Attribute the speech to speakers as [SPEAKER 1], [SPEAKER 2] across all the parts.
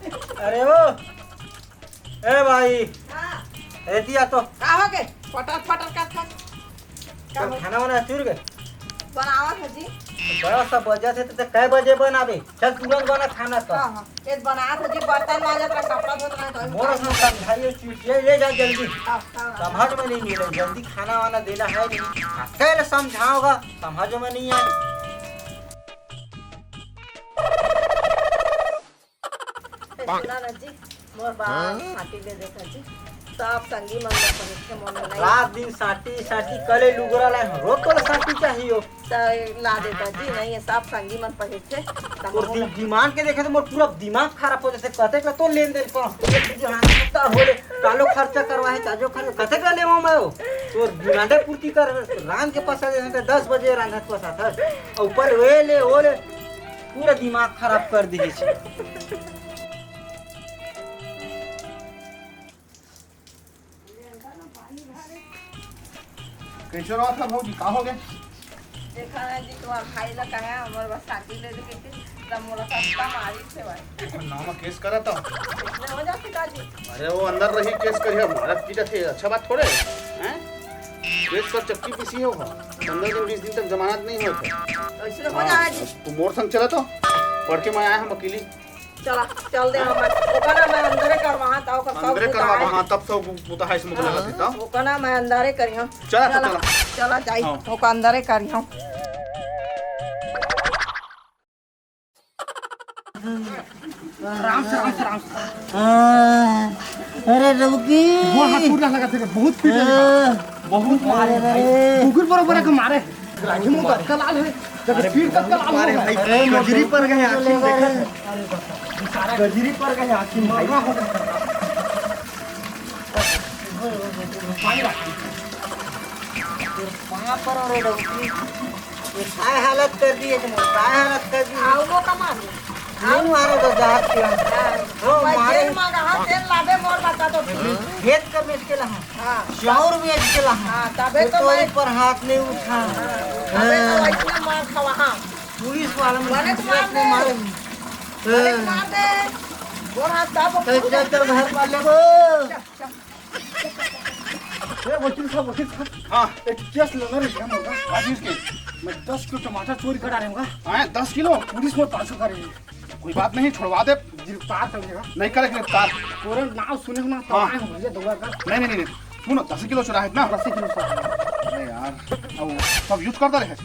[SPEAKER 1] अरे वो ए भाई
[SPEAKER 2] हाँ,
[SPEAKER 1] ए दिया तो
[SPEAKER 2] का हो गए फटर फटर का था
[SPEAKER 1] खाना वाना चुर गए
[SPEAKER 2] बनावत है जी।
[SPEAKER 1] बड़ा सा बजा थे तो कै बजे बनाबे चल तुरंत बना खाना तो
[SPEAKER 2] हाँ हाँ एक बनावत है जी, बर्तन मांजत रहा, कपड़ा धोत रहा तो
[SPEAKER 1] मोर से समझाइए चीटिए ले जा जल्दी
[SPEAKER 2] हाँ, हाँ,
[SPEAKER 1] समझ में नहीं मिले जल्दी खाना वाना देना है नहीं कैसे समझाओगा समझ में नहीं आए
[SPEAKER 2] सुना ना जी मोर बाल माटी दे देखा जी सब संगी मन में पहुंच के मन नहीं
[SPEAKER 1] रात दिन साटी साटी कले लुगरा ला रोज तो साटी चाहिए
[SPEAKER 2] तो ला देता जी नहीं ये सब संगी मन पहुंच के
[SPEAKER 1] और दिमाग के देखे तो मोर पूरा दिमाग खराब हो जैसे कहते का तो लेन देन पर होले कालो खर्चा करवाए ताजो खर्चा कहते का लेवा मैं तो गुनाडे पूर्ति कर रात के पास आते तो 10 बजे रात पास आता और ऊपर वेले ओले पूरा दिमाग खराब कर दिए छे
[SPEAKER 3] कैसे रहा था भौजी का हो गए
[SPEAKER 2] देखा ना जी तुम्हार भाई ला कहा हमर बस साथी ले के तब मोला सस्ता मारी थे भाई
[SPEAKER 3] नाम केस करा था
[SPEAKER 2] इतने हो जाती का जी।
[SPEAKER 3] अरे वो अंदर रही केस करिए हमारा पीटा थे अच्छा बात थोड़े हैं केस पर चक्की पीसी हो 15 दिन 20 दिन तक जमानत नहीं होता
[SPEAKER 2] ऐसे हो जाए जी।
[SPEAKER 3] तू मोर संग चला तो पढ़ के मैं आया हम वकीली
[SPEAKER 2] चला चल दे हम ओकना मैं अंदरे करवा ता ओकर सब
[SPEAKER 3] अंदरे करवा वहां तब सब बुता है इसमें लगा देता
[SPEAKER 2] ओकना मैं अंदरे करियो
[SPEAKER 3] चला तो चला
[SPEAKER 2] चला जाई
[SPEAKER 3] हाँ।
[SPEAKER 2] ओका अंदरे करियो
[SPEAKER 3] राम से राम से राम
[SPEAKER 1] अरे रबकी
[SPEAKER 3] वो हाथ पूरा लगा थे बहुत पीटा बहुत मारे भाई कुकुर बरोबर के मारे राखी मुंह का लाल है जब पीठ तक लाल मारे भाई
[SPEAKER 1] अरे गजरी पर गए आखिर देखा गजरी पर गए आखिर भाई वहाँ पर और रबकी ये काय हालत कर दी है तुम काय हालत कर दी
[SPEAKER 2] आओ वो कमा
[SPEAKER 1] नहीं मारो तो जात किया हो मारे
[SPEAKER 2] तेल मांगा हां तेल लाबे मोर बता दो
[SPEAKER 1] खेत का बेच के लहा
[SPEAKER 2] हां
[SPEAKER 1] चाउर बेच के लहा
[SPEAKER 2] हां तबे तो
[SPEAKER 1] तो
[SPEAKER 2] मैं
[SPEAKER 1] पर हाथ नहीं उठा
[SPEAKER 2] तबे तो इतना मार खवा हां
[SPEAKER 1] पुलिस वाला
[SPEAKER 2] मारे तो मार दे।
[SPEAKER 1] मारे
[SPEAKER 2] अरे मार दे गोर हाथ दाब
[SPEAKER 1] चल घर वाले को
[SPEAKER 3] वकील साहब हाँ एक केस लगा रहे हम होगा आज इसके मैं 10 किलो टमाटर चोरी करा रहा हूँ हाँ 10 किलो पुलिस में 500 करेंगे कोई बात नहीं छोड़वा दे गिरफ्तार कर देगा नहीं करे गिरफ्तार पूरे नाम सुने ना तो आए हो मुझे दौड़ा कर नहीं नहीं नहीं सुनो 10 किलो चुरा है ना 10 किलो चुरा अरे यार अब सब यूज करता रहे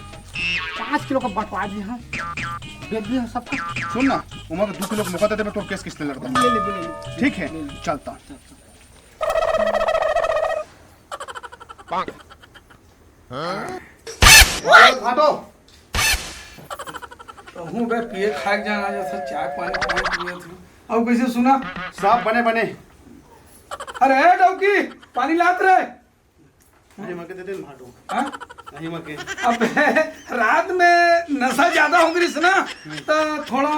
[SPEAKER 3] 5 किलो का बंटवा दिए हम बेच दिए सब सुन ना उमर 2 किलो का मौका देते मैं तो केस किसने लड़ता हूँ ठीक है चलता घाटो
[SPEAKER 4] तो हूँ बे पिए खाए जाना जैसे चाय पानी पिए थी अब कैसे सुना
[SPEAKER 3] सब बने बने
[SPEAKER 4] अरे ए डौकी पानी लात रे
[SPEAKER 3] नहीं मके दे दे घाटो
[SPEAKER 4] हाँ?
[SPEAKER 3] नहीं मके
[SPEAKER 4] अब रात में नशा ज्यादा हो गई ना तो थोड़ा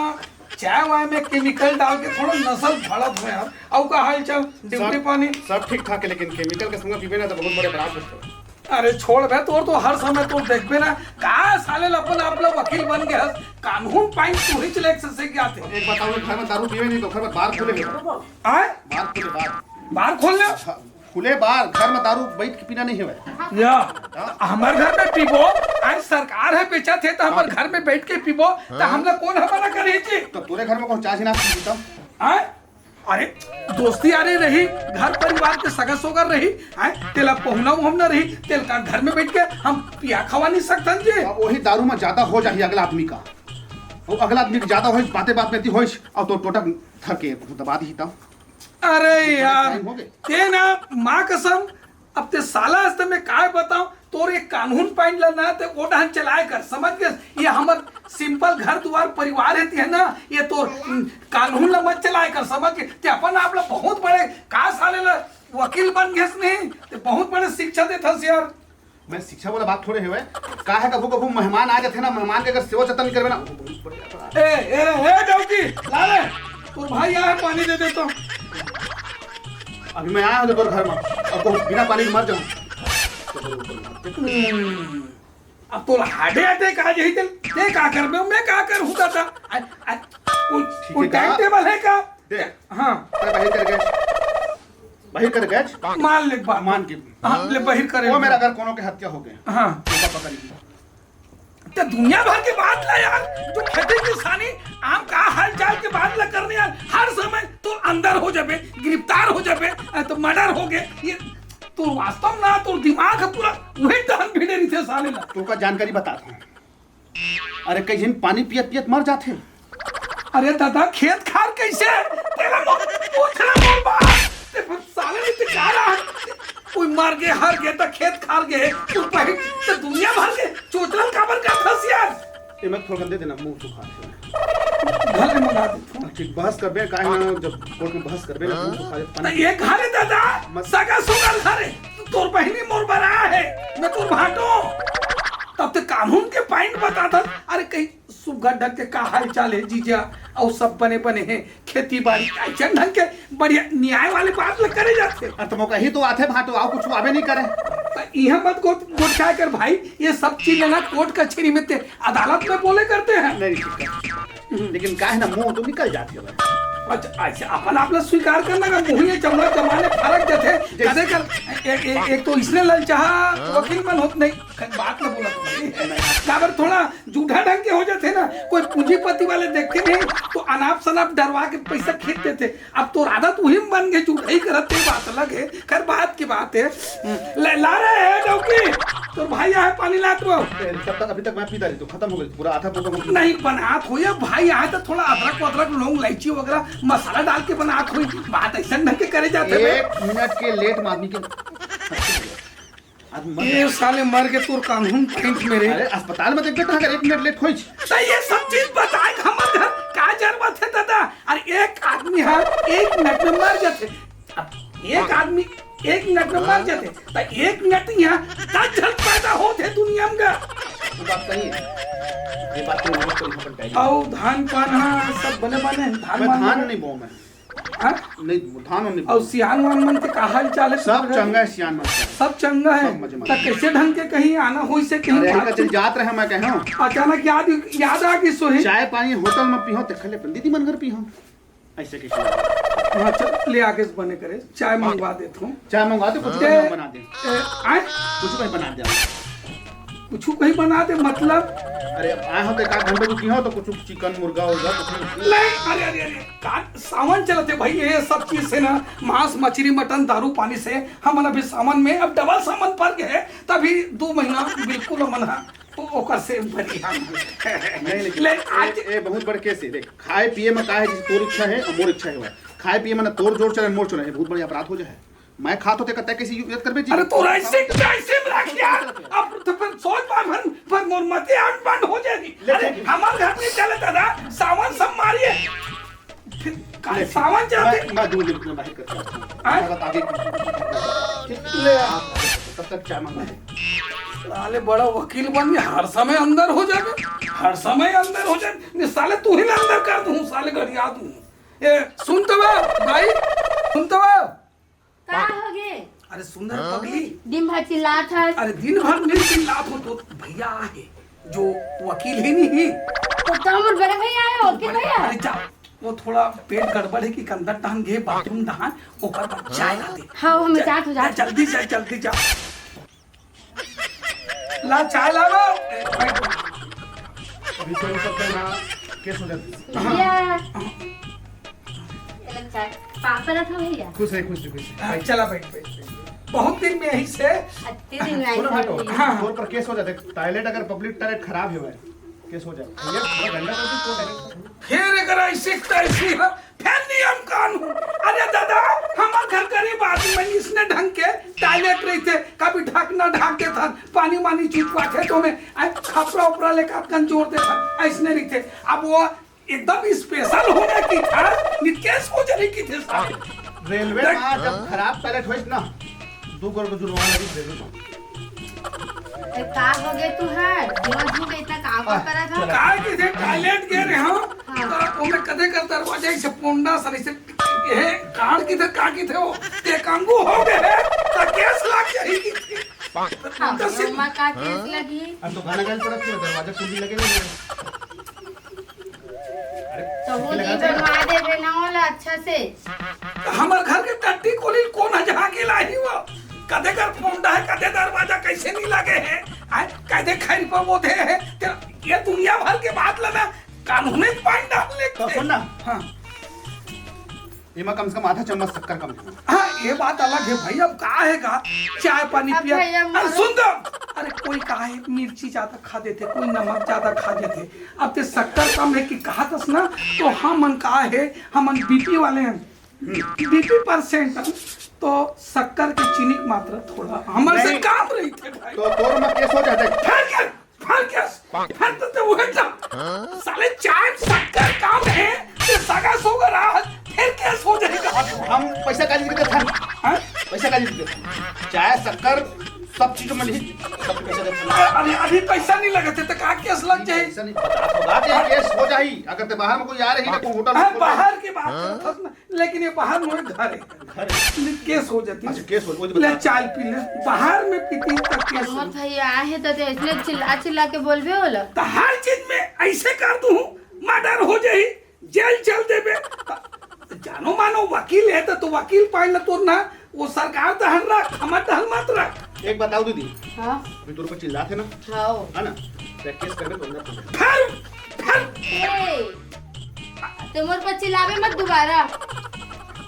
[SPEAKER 4] चाय वाय में केमिकल डाल के थोड़ा नसल बढ़त हो यार अब का हाल चल ड्यूटी पानी
[SPEAKER 3] सब ठीक ठाक है लेकिन केमिकल के संग पीबे ना तो बहुत बड़े बराबर होते
[SPEAKER 4] अरे छोड़ बे तोर तो हर समय तो देखबे ना का साले अपन आप लोग वकील बन गए कानून पाइन तू ही चले से क्या थे
[SPEAKER 3] एक बताओ घर में दारू पीवे नहीं तो घर में बार खुले
[SPEAKER 4] आए
[SPEAKER 3] बार खुले बार
[SPEAKER 4] बाहर खोल ले
[SPEAKER 3] खुले बार घर में दारू बैठ के पीना नहीं है
[SPEAKER 4] या हमारे घर में पीबो आज सरकार है बेचा थे तो हमारे घर में बैठ के पीबो तो हम लोग कौन हमारा करे जी
[SPEAKER 3] तो पूरे घर में कौन चाय ना पीता
[SPEAKER 4] आए अरे दोस्ती यारी रही घर परिवार के सगा सोगर रही आए तेला पहुना उहना रही तेल का घर में बैठ के हम पिया खवा नहीं सकते जी
[SPEAKER 3] अब वही दारू में ज्यादा हो जाए अगला आदमी का वो अगला आदमी के ज्यादा होइस बातें बात में ती होइस और तो टोटक थके दबा दी तब
[SPEAKER 4] अरे यार
[SPEAKER 3] हो गए
[SPEAKER 4] ते ना माँ कसम अब ते साला हस्ते में काय बताऊं तोर एक कानून पाइन लेना ते ओढ़ान चलाए कर समझ गए ये हमर सिंपल घर द्वार परिवार है ना ये तो कानून ला मत चलाए कर समझ गए ते अपन आप लोग बहुत बड़े का साले ला वकील बन गए नहीं ते बहुत बड़े शिक्षा देता यार
[SPEAKER 3] मैं शिक्षा वाला बात थोड़े हुए का है कबू कबू मेहमान आ जाते ना मेहमान के अगर सेवा जतन करवे ना
[SPEAKER 4] ए ए ए डौकी लाले तोर भाई आए पानी दे दे तो
[SPEAKER 3] अभी मैं आया हूं तो घर में अब बिना पानी के मर जाऊं
[SPEAKER 4] अब तो हाडे अटैक आ जाई ते का कर मैं का कर होता था कोई टाइम टेबल है का
[SPEAKER 3] देख कर गैज
[SPEAKER 4] मान ले बात
[SPEAKER 3] मान के
[SPEAKER 4] हाँ ले बहिर करे
[SPEAKER 3] वो मेरा घर कोनो के हत्या हो गए
[SPEAKER 4] हाँ
[SPEAKER 3] तो पकड़ी
[SPEAKER 4] तो दुनिया भर के बात ला यार जो खेती किसानी आम का हाल चाल के बात ला करने यार हर समय तो अंदर हो जाबे गिरफ्तार हो जाबे तो मर्डर हो गए ये तो वास्तव ना तो दिमाग है पूरा वही दहन भिड़े रही थे साले ला
[SPEAKER 3] तो का जानकारी बताता हूँ अरे कई जन पानी पियत पियत मर जाते
[SPEAKER 4] अरे दादा खेत खार कैसे तेरा पूछना मोर बात ते फिर साले ने ते क्या रहा कोई मार गए हार गए तो खेत खार गए तो पहले तो दुनिया भर के चोचलन काबर का फंस यार
[SPEAKER 3] ये मैं थोड़ा दे देना मुंह सुखा
[SPEAKER 4] घर में मंगा दे
[SPEAKER 3] ठीक बहस करबे काहे ना जब कोर्ट में बहस करबे ना मुंह सुखा दे
[SPEAKER 4] तो ये घरे दादा सगा सुगर घरे तोर बहिनी मोर बना है मैं तोर भाटो तब तक कानून के पॉइंट बताता अरे कहीं सुगर ढक के का हाल चाल है जीजा और सब बने बने हैं खेती बाड़ी ऐसे ढंग के बढ़िया न्याय वाले बात ले करे जाते
[SPEAKER 3] तो मौका ही तो आते भाटो आओ कुछ आवे नहीं करे
[SPEAKER 4] तो यह मत गोटा कर भाई ये सब चीज ना कोर्ट कचहरी में ते अदालत में बोले करते हैं
[SPEAKER 3] नहीं लेकिन काहे ना मुंह तो निकल जाती है
[SPEAKER 4] अच्छा अच्छा अपन आपने स्वीकार करना का मुहिए चमड़ा जमाने फर्क जाते कदे कर एक तो इसने ललचाहा वकील मन होत नहीं बात ना बोला काबर थोड़ा झूठा ढंग के हो जाते ना कोई पूंजीपति वाले देखते नहीं तो अनाप शनाप डरवा के पैसा खींच देते अब तो आदत वही बन गए झूठा ही करते बात अलग है खैर बात की बात है ला रहे हैं डौकी तो भाई आए पानी ला तो
[SPEAKER 3] तब तक अभी तक मैं पीता रही तो खत्म हो गई पूरा आधा पूरा
[SPEAKER 4] नहीं बनात हो या भाई आए तो थोड़ा अदरक लौंग इलायची वगैरह मसाला डाल के बनात हुई बात ऐसा ढंग के करे जाते हैं
[SPEAKER 3] 1 मिनट के लेट में आदमी के
[SPEAKER 4] ये साले मर के तोर कानून पॉइंट मेरे
[SPEAKER 3] अरे अस्पताल में देख बेटा अगर 1 मिनट लेट होई
[SPEAKER 4] तो ये सब चीज बताए हमर घर का जरूरत है दादा और एक आदमी है 1 मिनट में मर जाते अब एक आदमी 1 मिनट में मर जाते तो 1 मिनट यहाँ 10 जन पैदा होते दुनिया में
[SPEAKER 3] तो बात सही है ये बात तो नोट कर अपन पहले
[SPEAKER 4] और धान पाना सब बने बने
[SPEAKER 3] मैं धान नहीं बोऊं मैं
[SPEAKER 4] हाँ?
[SPEAKER 3] नहीं धान नहीं
[SPEAKER 4] और सियान वान मन के का हाल चाल है
[SPEAKER 3] सब चंगा है सियान में
[SPEAKER 4] सब चंगा है
[SPEAKER 3] सब मजे में।
[SPEAKER 4] तो कैसे ढंग के कहीं आना हो से कहीं
[SPEAKER 3] अरे
[SPEAKER 4] बात
[SPEAKER 3] का चल जात रहे मैं कह हूं
[SPEAKER 4] अचानक याद आ गई सोही
[SPEAKER 3] चाय पानी होटल में पीहो ते खले दीदी मन घर पीहो ऐसे कैसे
[SPEAKER 4] हाँ चल ले आके बने करे चाय मंगवा देता हूँ
[SPEAKER 3] चाय मंगवा दे कुछ
[SPEAKER 4] ए,
[SPEAKER 3] बना दे
[SPEAKER 4] आए
[SPEAKER 3] कुछ कहीं बना दे
[SPEAKER 4] कुछ कहीं बना दे मतलब
[SPEAKER 3] अरे आए हो तो एक घंटे को पीहो तो कुछ चिकन मुर्गा होगा कुछ
[SPEAKER 4] नहीं अरे अरे अरे का सामान चलते भाई ये सब चीज से ना मांस मछली मटन दारू पानी से हम अभी सामान में अब डबल सामान पड़ गए तभी 2 महीना बिल्कुल मन ओकर से बढ़िया
[SPEAKER 3] नहीं
[SPEAKER 4] ले
[SPEAKER 3] आज ए बहुत बड़ केस है देख खाए पिए में का है जिस तोर इच्छा है और मोर इच्छा है खाए पिए में ना तोर जोर चले मोर चले बहुत बड़ा अपराध हो जाए मैं खात होते कहता कैसे युद्ध करबे जी
[SPEAKER 4] अरे तो ऐसे रख यार अब तो फिर सोच पर मोर मते आंट बंद हो जाएगी अरे हमारे घर में चले दादा सामान सब मारिए फिर का सामान चलते
[SPEAKER 3] मैं 2 दिन में बाहर करता
[SPEAKER 4] आए?
[SPEAKER 3] हूं आगे ले तब तक चाय मंगा दे
[SPEAKER 4] साले बड़ा वकील बन गया हर समय अंदर हो जाए हर समय अंदर हो जाए साले तू ही ना अंदर कर दूं साले गरिया दूं ये सुन तो भाई सुन तो
[SPEAKER 5] का हो गे
[SPEAKER 4] अरे सुंदर पगली
[SPEAKER 5] दिन भर चिल्लात है
[SPEAKER 4] अरे दिन भर नहीं चिल्लात हो तो भैया है जो वकील ही नहीं
[SPEAKER 5] तो हमर बड़े भैया है ओके भैया
[SPEAKER 4] अरे जा वो थोड़ा पेट गड़बड़ है कि अंदर टहन गए बाथरूम दहान ओकर बाद चाय ला दे
[SPEAKER 5] हाँ हम जात हो जात
[SPEAKER 4] जल्दी जा ला चाय ला लो
[SPEAKER 3] अभी तो सब ना केस हो जाता
[SPEAKER 5] भैया चाय पापा ना था भैया
[SPEAKER 3] खुश है
[SPEAKER 4] चला बैठ बहुत दिन में यही से
[SPEAKER 5] अति दिन में आई
[SPEAKER 3] सुनो भाटो
[SPEAKER 5] था
[SPEAKER 4] हाँ।
[SPEAKER 3] तोर पर केस हो जाता टॉयलेट अगर पब्लिक टॉयलेट खराब हो गए केस हो जाए ये गंदा करके कोर्ट
[SPEAKER 4] फिर अगर ऐसे तैसी है फिर नियम कानून अरे दादा हमारे घर गरीब आदमी में इसने ढंग के टॉयलेट रही थे कभी ढकना ढक देता पानी वानी चुपवा थे तो मैं खपरा उपरा लेकर कंजोर देता ऐसने रही थे अब वो एकदम स्पेशल होने की था निकेश हो जाने की थे साहब
[SPEAKER 3] रेलवे में जब खराब टॉयलेट होइस ना 2 करोड़ का जुर्माना लगी रेलवे में
[SPEAKER 5] का हो गए तू है जो इतना काम करा था
[SPEAKER 4] काय के थे टॉयलेट गए रे हां तो मैं कदे कर दरवाजे से पोंडा सर से ये कान की थे का की थे वो ते कांगू हो गए तो केस लग जाएगी
[SPEAKER 5] हाँ अम्मा का केस लगी
[SPEAKER 3] अब तो गाना गाने पड़त है दरवाजा कुंडी लगे नहीं
[SPEAKER 5] तो वो नहीं बनवा दे रे ना वाला अच्छा से
[SPEAKER 4] हमारे घर के खट्टी खोली कौन है जहाँ के लाई वो कदे कर पोंडा है कदे दरवाजा कैसे नहीं लगे है आए कदे खैर पर वो थे है ये दुनिया भर के बात लेना कानून में पानी डालने
[SPEAKER 3] तो सुन ना
[SPEAKER 4] हाँ
[SPEAKER 3] इमा कम से कम आधा चम्मच शक्कर कम है।
[SPEAKER 4] हाँ ये बात अलग है भाई अब कहा है का चाय पानी
[SPEAKER 5] अब
[SPEAKER 4] पिया
[SPEAKER 5] भैया
[SPEAKER 4] अरे सुन दो अरे कोई कहा है मिर्ची ज्यादा खा देते कोई नमक ज्यादा खा देते अब ते शक्कर कम है कि कहा तस ना तो हमन कहा है हमन बीपी वाले हैं बीपी परसेंट तो शक्कर की चीनी की मात्रा थोड़ा हमारे से
[SPEAKER 3] नहीं।
[SPEAKER 4] काम रही थे भाई
[SPEAKER 3] तो तोर में केस हो जाते
[SPEAKER 4] फिर तो वो साले चाय शक्कर काम है ये सगा सोगा रहा फिर कैसे हो जाएगा
[SPEAKER 3] हम पैसा का जिक्र था
[SPEAKER 4] हाँ?
[SPEAKER 3] पैसा का जिक्र चाय शक्कर सब चीजों में नहीं सब पैसा देता
[SPEAKER 4] अरे अभी पैसा नहीं लगे थे तो कहा केस लग जाए
[SPEAKER 3] ऐसा नहीं पता होगा कि केस हो जाही अगर ते बाहर में कोई आ रही है तो होटल
[SPEAKER 4] हाँ,
[SPEAKER 3] में
[SPEAKER 4] बाहर की बात करत हस ना, लेकिन ये बाहर में घर है केस हो जाती
[SPEAKER 3] अच्छा
[SPEAKER 4] है
[SPEAKER 3] केस हो
[SPEAKER 4] ले चाय पी ले बाहर में पीती तक केस हो
[SPEAKER 5] मोर भैया आए हैं तो इसलिए चिल्ला चिल्ला के बोलबे होला
[SPEAKER 4] तो हर चीज में ऐसे कर दूं मर्डर हो जाए जेल चल देबे जानो मानो वकील है तो वकील पाइल तो ना वो सरकार तो हर रख हमर हल मत रख
[SPEAKER 3] एक बताओ दीदी
[SPEAKER 5] हाँ
[SPEAKER 3] अभी तोर पर चिल्लाते ना
[SPEAKER 5] हाँ
[SPEAKER 3] है ना प्रैक्टिस करके तो अंदर
[SPEAKER 4] फिर
[SPEAKER 5] तुम मोर पर चिल्लावे मत दोबारा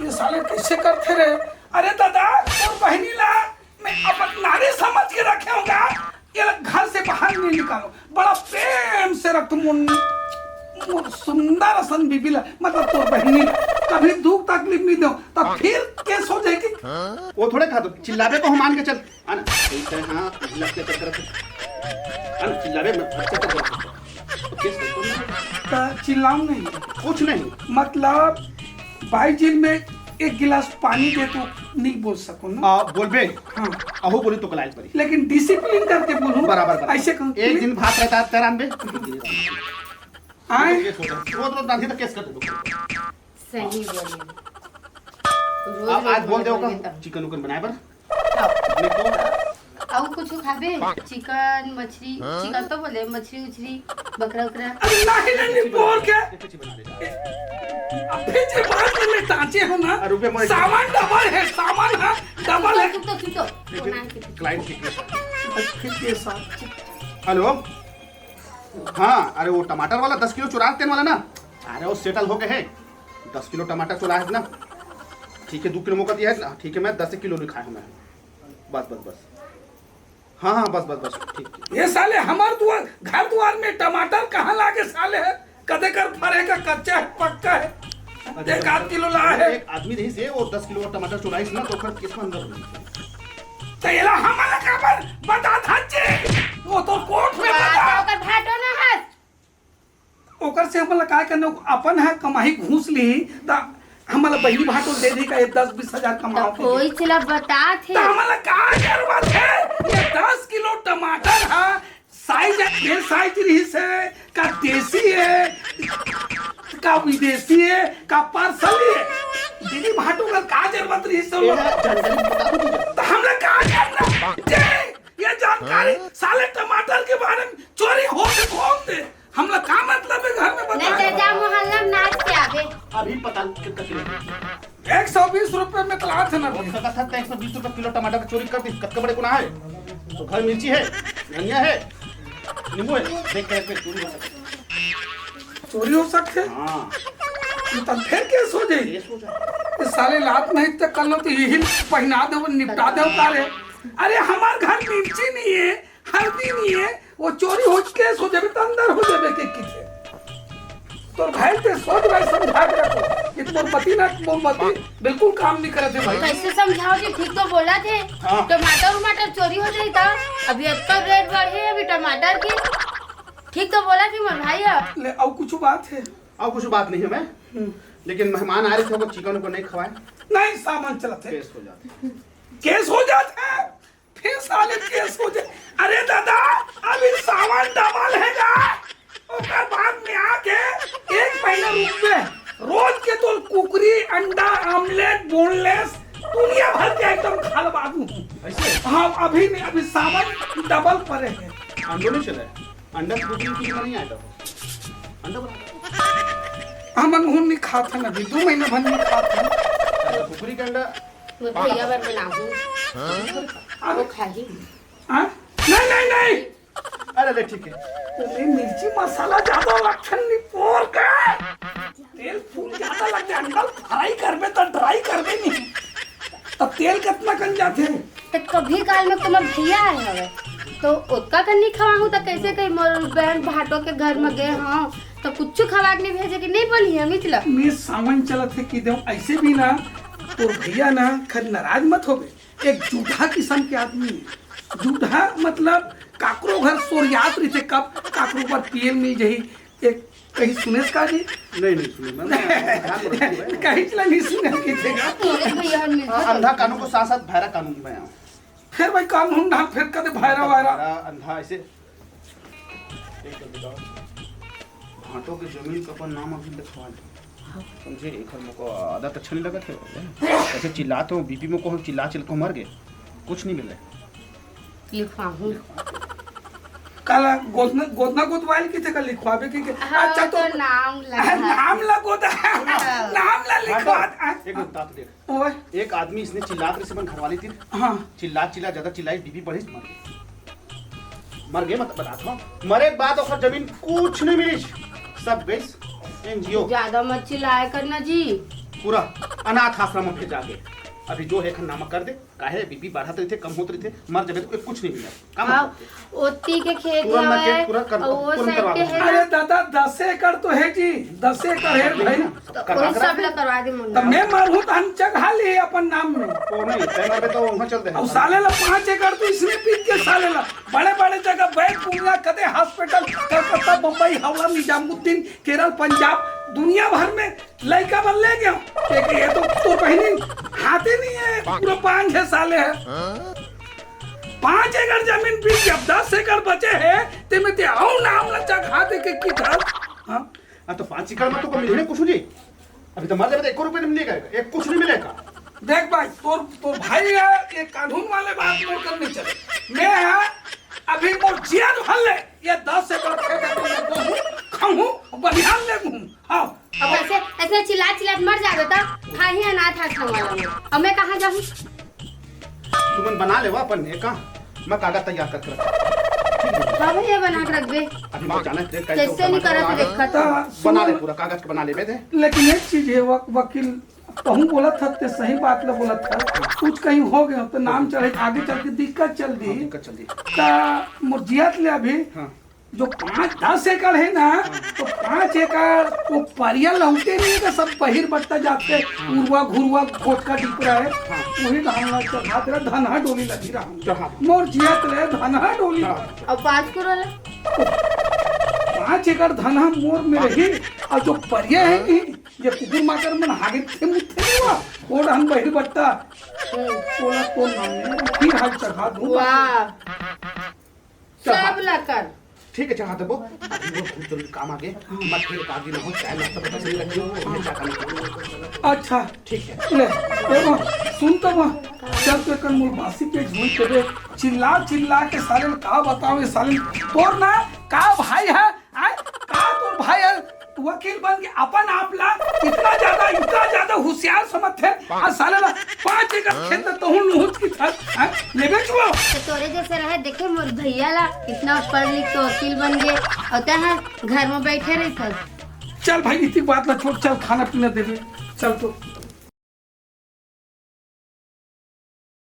[SPEAKER 4] ये साले कैसे करते रहे अरे दादा और बहनी ला मैं अपन नारे समझ के रखे होगा ये घर से बाहर नहीं निकालो बड़ा प्रेम से रख तुम सुंदर सन बीबी ला मतलब तो बहनी ला कभी दुख तकलीफ नहीं दो तब फिर कैसे हो जाएगी
[SPEAKER 3] वो थोड़े खा दो चिल्लावे को हम मान के चल है ना ऐसे हां लगते करते है ना चिल्लावे में अच्छे से तो केस कर दो
[SPEAKER 4] तो चिल्लाऊं नहीं
[SPEAKER 3] कुछ नहीं
[SPEAKER 4] मतलब भाई जी में एक गिलास पानी दे तो नहीं बोल सको ना
[SPEAKER 3] बोलबे
[SPEAKER 4] हाँ
[SPEAKER 3] अहो बोली तो कलाइल परी
[SPEAKER 4] लेकिन डिसिप्लिन करके बोलूं
[SPEAKER 3] बराबर
[SPEAKER 4] ऐसे कहूं
[SPEAKER 3] एक दिन भात रहता है 93
[SPEAKER 4] आए
[SPEAKER 3] केस हो जाए रोज नाधी तक केस कर दो
[SPEAKER 5] सही बोले
[SPEAKER 3] आप आज बोल दो का चिकन उकन बनाए पर नहीं तो
[SPEAKER 5] और कुछ खाबे चिकन मछली चिकन तो बोले मछली उछली बकरा उकरा
[SPEAKER 4] अरे नहीं बोल के
[SPEAKER 3] कुछ बना दे
[SPEAKER 4] अब फिर जे बात में टांचे हो ना
[SPEAKER 3] रुपए मोड़े
[SPEAKER 4] सामान डबल है सामान है डबल है
[SPEAKER 5] तो
[SPEAKER 3] क्लाइंट के केस
[SPEAKER 4] फिर के साथ
[SPEAKER 3] हेलो हाँ अरे वो टमाटर वाला 10 किलो चुरा तेन वाला ना अरे वो सेटल हो गए है 10 किलो टमाटर चुरा है ना ठीक है 2 किलो मौका दिया है ना ठीक है मैं 10 किलो नहीं खाया मैं बस हाँ हाँ बस ठीक
[SPEAKER 4] ये साले हमार दुआर घर द्वार में टमाटर कहाँ लागे साले है कदे कर फरेगा कच्चा है पक्का है एक आध किलो ला है
[SPEAKER 3] एक आदमी रही से वो 10 किलो टमाटर चुराई ना तो फिर किस में अंदर
[SPEAKER 4] तो ये ला हमारा खबर बता था वो तो कोर्ट में बता
[SPEAKER 5] ओकर भाटो ना हस
[SPEAKER 4] ओकर से हमला काय करने अपन है कमाई घूस ली ता हमला बहनी भाटो दे दी का 10-20 हजार कमाओ
[SPEAKER 5] तो कोई चिल्ला बता थे
[SPEAKER 4] तो हमला का जरूरत है ये 10 किलो टमाटर है साइज ये साइज रही से का देसी है का विदेशी है का पार्सली है दीदी भाटो का जरूरत रही से तो हमला का करना ये जानकारी साले टमाटर के बारे में चोरी हो के कौन दे हमला का मतलब है घर में
[SPEAKER 5] नहीं
[SPEAKER 4] बता
[SPEAKER 5] जा मुहल्ला में नाच के आवे
[SPEAKER 3] अभी पता कितना किलो
[SPEAKER 4] 120 रुपए में तला थे ना
[SPEAKER 3] और सका था 120 रुपए किलो टमाटर का चोरी कर दी कत्ते बड़े गुनाह है तो घर मिर्ची है धनिया है नींबू है देख के चोरी हो सकती
[SPEAKER 4] चोरी हो सकते हैं
[SPEAKER 3] हाँ
[SPEAKER 4] तब फिर कैसे हो जाए
[SPEAKER 3] केस हो जाए
[SPEAKER 4] ये साले लात नहीं तक कर लो तो यही पहना दो निपटा दो कारे अरे हमार घर मिर्ची नहीं है हल्दी नहीं है वो चोरी हो केस हो जाए तो अंदर हो जाए के किथे तो भाई ते सोच भाई समझा के रखो कि तोर पति ना मोमबत्ती बिल्कुल काम नहीं करते भाई
[SPEAKER 5] कैसे समझाओ जी ठीक तो बोला थे
[SPEAKER 3] हाँ।
[SPEAKER 5] टमाटर चोरी हो जाई था अभी इतना रेट बढ़े अभी टमाटर की ठीक तो बोला थी मोर भाई
[SPEAKER 4] ले और कुछ बात है
[SPEAKER 3] अब कुछ बात नहीं है मैं लेकिन मेहमान आ रहे थे वो चिकन को नहीं खवाए
[SPEAKER 4] नहीं सामान चलते
[SPEAKER 3] केस हो जाते
[SPEAKER 4] केस हो जाता है फिर साले केस हो जाए अरे दादा अभी सामान डबल हैगा ओकर बाद में आके 1 महीना रुक में रोज के तो कुकरी अंडा आमलेट बोनलेस दुनिया भर के आइटम खा दूं
[SPEAKER 3] ऐसे
[SPEAKER 4] हाँ अभी नहीं अभी सामान डबल पड़े हैं
[SPEAKER 3] अंडो नहीं चला है अंडा प्रोटीन की नहीं आता अंडा बना
[SPEAKER 4] हम नहीं खाता ना अभी 2 महीना भर नहीं खाता
[SPEAKER 3] कुकरी का अंडा
[SPEAKER 5] वो भैया बार बनाऊं वो खाही।
[SPEAKER 4] हाँ? नहीं नहीं नहीं
[SPEAKER 3] अरे ले ठीक है।
[SPEAKER 4] अरे मिर्ची मसाला ज्यादा लक्षण नहीं पोर के तेल फूल ज्यादा लग जाए अंकल फ्राई करबे तो ड्राई करबे नहीं तब तेल कितना कन जाते
[SPEAKER 5] तो कभी काल में तुम्हार भैया आए हवे तो उतना कन्नी खवाहू तो कैसे कहीं मोर बहन भाटो के घर में गए हाँ तो कुछ खवा के नहीं भेजे कि नहीं बोली हम इचला
[SPEAKER 4] मैं सामान चलत है कि दो ऐसे भी ना तो भैया ना खर नाराज मत होबे एक जूठा किस्म के आदमी है जूठा मतलब काकरो घर सोरियात रही थे कब काकरो पर तेल मिल जही एक कहीं सुनेस का जी
[SPEAKER 3] नहीं सुने मैं
[SPEAKER 4] कहीं चला नहीं सुने की देगा
[SPEAKER 5] तोरे भैया हम मिल
[SPEAKER 3] अंधा कानून को साथ साथ भैरा कानून में आया
[SPEAKER 4] फिर भाई कानून ढाल फिर कदे भायरा वायरा
[SPEAKER 3] अंधा ऐसे भाटों की जमीन का अपन नाम अभी लिखवा दे समझे एक हमको आदत अच्छा नहीं लगा था ऐसे चिल्लाते हो बीपी में को हम चिल्ला चिल्ला को मर गए कुछ नहीं मिले
[SPEAKER 5] लिखवाहू
[SPEAKER 4] काला गोदना गोदवाइल की थे कल लिखवाबे की अच्छा तो
[SPEAKER 5] नाम लगा
[SPEAKER 4] नाम लगोदा नाम ला लिखवा
[SPEAKER 3] एक बता तो देख
[SPEAKER 4] ओए
[SPEAKER 3] एक आदमी इसने चिल्ला कर से अपन घरवाली थी
[SPEAKER 4] हाँ
[SPEAKER 3] चिल्ला ज्यादा चिल्लाई बीबी बढ़ी मर गए मत बताता हूँ मरे के बाद और जमीन कुछ नहीं मिली सब गई एनजीओ
[SPEAKER 5] ज्यादा मत चिल्लाया करना जी
[SPEAKER 3] पूरा अनाथ आश्रम में भेजा गए अभी जो है नामा कर दे काहे बीपी बढ़ाते रहे थे कम होते रहे थे मर जबे तो कुछ नहीं मिला काम
[SPEAKER 5] हाँ ओती के खेत
[SPEAKER 3] तुरंत
[SPEAKER 5] में
[SPEAKER 3] के पूरा कर
[SPEAKER 5] वो
[SPEAKER 3] तुरंत
[SPEAKER 5] साइड
[SPEAKER 3] करवा
[SPEAKER 5] के है
[SPEAKER 4] अरे दादा 10 एकड़ तो है जी 10 एकड़ है भाई
[SPEAKER 5] वही सब ला करवा दे
[SPEAKER 4] तब
[SPEAKER 5] मुन्ना
[SPEAKER 4] मैं मारू तो हम जगह ले अपन नाम में
[SPEAKER 3] तो नहीं टाइम पे तो वहां चलते हैं
[SPEAKER 4] अब साले ला 5 एकड़ तो इसमें पीट के साले ला बड़े बड़े जगह बैठ पूर्णिया कदे हॉस्पिटल कलकत्ता बम्बई हावड़ा निजामुद्दीन केरल पंजाब दुनिया भर में लड़का बन ले गया ये तो पहले खाते नहीं है पूरा 5-6 साले है 5 एकड़ जमीन बिक गया 10 एकड़ बचे है ते में ते आओ नाम लच्चा खाते के की था हां
[SPEAKER 3] तो 5 एकड़ में तो को मिलने कुछ नहीं अभी तो मर जाए तो 1 रुपए नहीं मिलेगा एक कुछ नहीं मिलेगा
[SPEAKER 4] देख भाई तोर भाई है ये कानून वाले बात मोर करनी चले मैं है अभी मोर जिया हल्ले ये 10 एकड़ खेत में खाऊं बलिहान ले घूम हां
[SPEAKER 5] अब ऐसे चिल्ला चिल्ला मर जावे तो खाही अनाथ आश्रम वाला में अब मैं कहां जाऊं
[SPEAKER 3] तुमन बना ले अपन एक मैं कागज तैयार करके रखा
[SPEAKER 5] बाबा ये बना के रख दे
[SPEAKER 3] अभी मैं जाना है
[SPEAKER 5] कैसे नहीं करत देखा तो
[SPEAKER 3] बना ले पूरा कागज के बना ले दे
[SPEAKER 4] लेकिन एक चीज है वकील कहूँ बोला था ते सही बात ला बोला था कुछ कहीं हो गया तो नाम चढ़े आगे चल के दिक्कत चल दी
[SPEAKER 3] दिक्कत चल दी
[SPEAKER 4] ता मुर्जियत ले अभी
[SPEAKER 3] हाँ
[SPEAKER 4] जो 5-10 एकड़ है ना तो 5 एकड़ वो परिया लौटे नहीं तो सब बहिर बटता जाते उर्वा घुरवा खोज का दिख रहा है वही धाना चढ़ा तेरा धनहा डोली लगी रहा मोर जियत ले धनहा डोली
[SPEAKER 5] अब 5 करोड़
[SPEAKER 4] 5 एकड़ धनहा मोर में रही और जो परिया है नहीं ये कुकुर माकर मन हागे थे मुथे नहीं हुआ और हम बहिर बटता बोला तो नाम फिर हाल चढ़ा दूँ
[SPEAKER 5] वाह सब लकर
[SPEAKER 3] ठीक है चढ़ा दे वो अभी वो खूब जल्दी काम आगे मत फिर आगे ना हो चाय नाश्ता पता चली रखी हो हमें क्या करना
[SPEAKER 4] अच्छा
[SPEAKER 3] ठीक है
[SPEAKER 4] ले देखो सुन तो वहाँ चल तो कर मूल बासी पे झूठ के चिल्ला के साले का बताओ ये साले तोर ना का भाई है का तोर भाई है वकील बन के अपन आप ला इतना ज्यादा होशियार समझते और साले ला 5 एकड़ खेत तो हूं नहुत की था लेबे छो
[SPEAKER 5] तो तोरे जैसे रहे देखे मोर भैया ला इतना पढ़ लिख के वकील बन गए और तहां घर में बैठे रही था
[SPEAKER 4] चल भाई इतनी बात ला छोड़ चल खाना पीना देबे चल तो